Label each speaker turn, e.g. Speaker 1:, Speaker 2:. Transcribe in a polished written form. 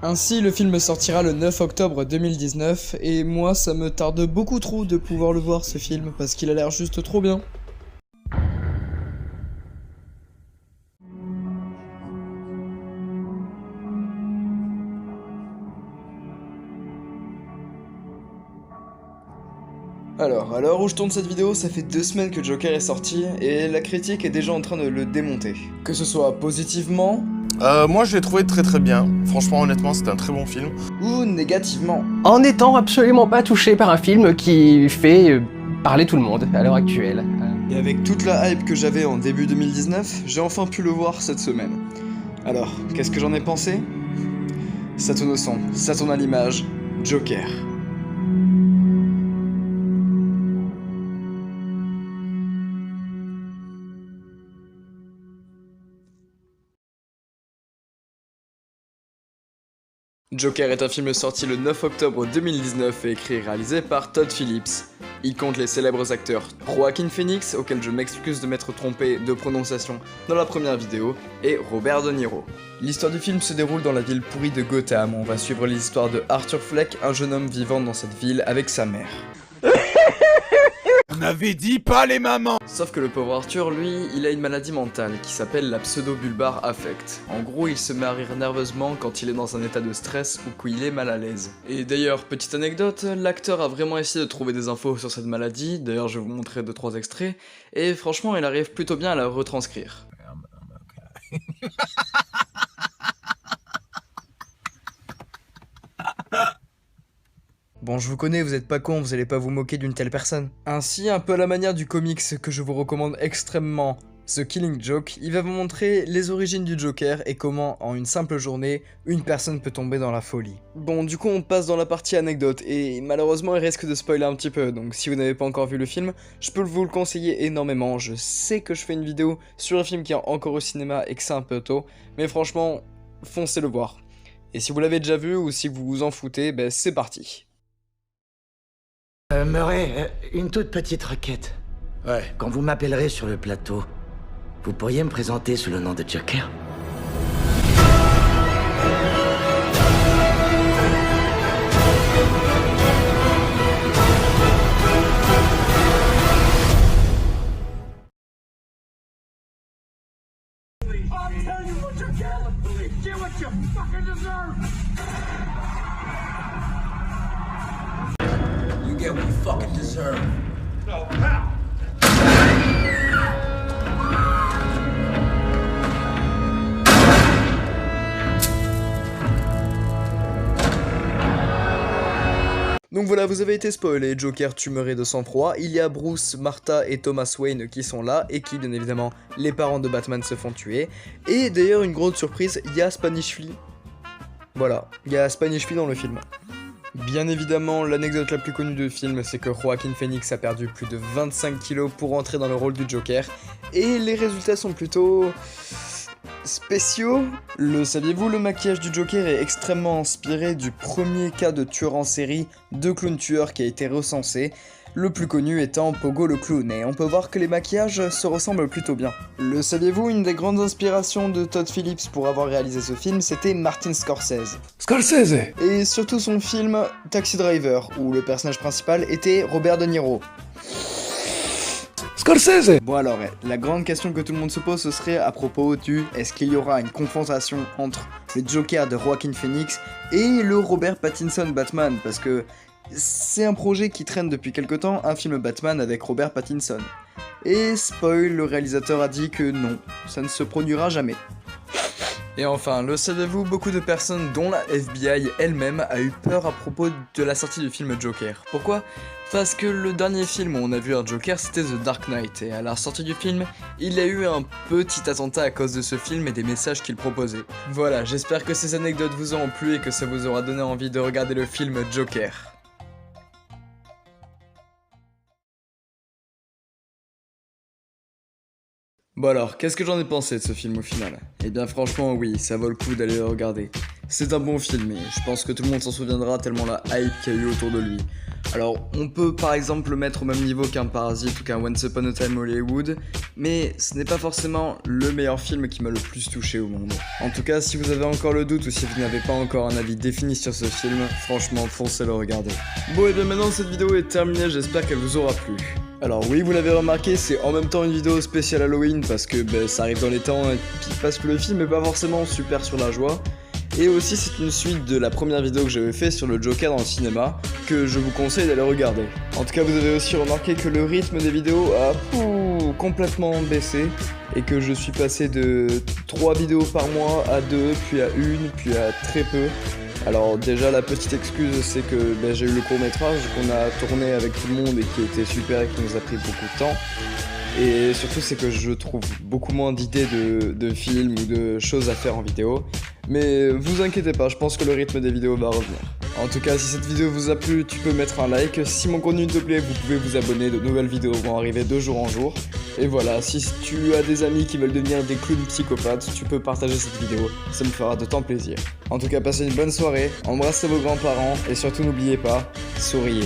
Speaker 1: Ainsi, le film sortira le 9 octobre 2019, et moi ça me tarde beaucoup trop de pouvoir le voir ce film, parce qu'il a l'air juste trop bien. Alors, à l'heure où je tourne cette vidéo, ça fait 2 semaines que Joker est sorti, et la critique est déjà en train de le démonter. Que ce soit positivement,
Speaker 2: Moi je l'ai trouvé très bien. Franchement, honnêtement, c'était un très bon film.
Speaker 1: ou négativement.
Speaker 3: En n'étant absolument pas touché par un film qui fait parler tout le monde à l'heure actuelle.
Speaker 1: Et avec toute la hype que j'avais en début 2019, j'ai enfin pu le voir cette semaine. Alors, qu'est-ce que j'en ai pensé? Ça tourne au son, ça tourne à l'image, Joker. Joker est un film sorti le 9 octobre 2019 et écrit et réalisé par Todd Phillips. Il compte les célèbres acteurs Joaquin Phoenix, auquel je m'excuse de m'être trompé de prononciation dans la première vidéo, et Robert De Niro. L'histoire du film se déroule dans la ville pourrie de Gotham. On va suivre l'histoire de Arthur Fleck, un jeune homme vivant dans cette ville avec sa mère.
Speaker 2: On avait dit pas les mamans.
Speaker 1: Sauf que le pauvre Arthur, lui, il a une maladie mentale qui s'appelle la pseudo-bulbar affect. En gros, il se met à rire nerveusement quand il est dans un état de stress ou qu'il est mal à l'aise. Et d'ailleurs, petite anecdote, l'acteur a vraiment essayé de trouver des infos sur cette maladie, d'ailleurs je vais vous montrer 2-3 extraits, et franchement il arrive plutôt bien à la retranscrire. Bon, je vous connais, vous êtes pas con, vous allez pas vous moquer d'une telle personne. Ainsi, un peu à la manière du comics que je vous recommande extrêmement, The Killing Joke, il va vous montrer les origines du Joker et comment, en une simple journée, une personne peut tomber dans la folie. Bon, du coup, on passe dans la partie anecdote, et malheureusement, il risque de spoiler un petit peu, donc si vous n'avez pas encore vu le film, je peux vous le conseiller énormément. Je sais que je fais une vidéo sur un film qui est encore au cinéma et que c'est un peu tôt, mais franchement, foncez le voir. Et si vous l'avez déjà vu ou si vous vous en foutez, ben c'est parti.
Speaker 4: Murray, une toute petite requête.
Speaker 2: Ouais.
Speaker 4: Quand vous m'appellerez sur le plateau, vous pourriez me présenter sous le nom de Joker?
Speaker 5: You get what you fucking deserve. No,
Speaker 1: Donc voilà, vous avez été spoilé, Joker tumerait de sang-froid, il y a Bruce, Martha et Thomas Wayne qui sont là, et qui, bien évidemment, les parents de Batman se font tuer. Et d'ailleurs, une grosse surprise, il y a Spanish Flea. Voilà, il y a Spanish Flea dans le film. Bien évidemment, l'anecdote la plus connue du film, c'est que Joaquin Phoenix a perdu plus de 25 kilos pour entrer dans le rôle du Joker, et les résultats sont plutôt spéciaux. Le saviez-vous, le maquillage du Joker est extrêmement inspiré du premier cas de tueur en série de clown tueur qui a été recensé, le plus connu étant Pogo le clown, et on peut voir que les maquillages se ressemblent plutôt bien. Le saviez-vous, une des grandes inspirations de Todd Phillips pour avoir réalisé ce film, c'était Martin Scorsese.
Speaker 2: Scorsese.
Speaker 1: Et surtout son film Taxi Driver, où le personnage principal était Robert De Niro.
Speaker 2: Scorsese.
Speaker 1: Bon alors, la grande question que tout le monde se pose, ce serait à propos du est-ce qu'il y aura une confrontation entre le Joker de Joaquin Phoenix et le Robert Pattinson Batman, parce que c'est un projet qui traîne depuis quelque temps, un film Batman avec Robert Pattinson. Et spoil, le réalisateur a dit que non, ça ne se produira jamais. Et enfin, le savez-vous, beaucoup de personnes, dont la FBI elle-même, a eu peur à propos de la sortie du film Joker. Pourquoi ? Parce que le dernier film où on a vu un Joker, c'était The Dark Knight, et à la sortie du film, il y a eu un petit attentat à cause de ce film et des messages qu'il proposait. Voilà, j'espère que ces anecdotes vous auront plu et que ça vous aura donné envie de regarder le film Joker. Bon alors, qu'est-ce que j'en ai pensé de ce film au final? Eh bien franchement oui, ça vaut le coup d'aller le regarder. C'est un bon film et je pense que tout le monde s'en souviendra tellement la hype qu'il y a eu autour de lui. Alors, on peut par exemple le mettre au même niveau qu'un Parasite ou qu'un Once Upon a Time Hollywood, mais ce n'est pas forcément le meilleur film qui m'a le plus touché au monde. En tout cas, si vous avez encore le doute ou si vous n'avez pas encore un avis défini sur ce film, franchement, foncez le regarder. Bon, et bien maintenant cette vidéo est terminée, j'espère qu'elle vous aura plu. Alors oui, vous l'avez remarqué, c'est en même temps une vidéo spéciale Halloween parce que ça arrive dans les temps et puis parce que le film est pas forcément super sur la joie. Et aussi c'est une suite de la première vidéo que j'avais fait sur le Joker dans le cinéma, que je vous conseille d'aller regarder. En tout cas vous avez aussi remarqué que le rythme des vidéos a complètement baissé, et que je suis passé de 3 vidéos par mois à 2, puis à 1, puis à très peu. Alors déjà la petite excuse c'est que j'ai eu le court-métrage qu'on a tourné avec tout le monde et qui était super et qui nous a pris beaucoup de temps. Et surtout c'est que je trouve beaucoup moins d'idées de films ou de choses à faire en vidéo. Mais vous inquiétez pas, je pense que le rythme des vidéos va revenir. En tout cas, si cette vidéo vous a plu, tu peux mettre un like. Si mon contenu te plaît, vous pouvez vous abonner, de nouvelles vidéos vont arriver de jour en jour. Et voilà, si tu as des amis qui veulent devenir des clowns psychopathes, tu peux partager cette vidéo, ça me fera d'autant plaisir. En tout cas, passez une bonne soirée, embrassez vos grands-parents et surtout n'oubliez pas, souriez.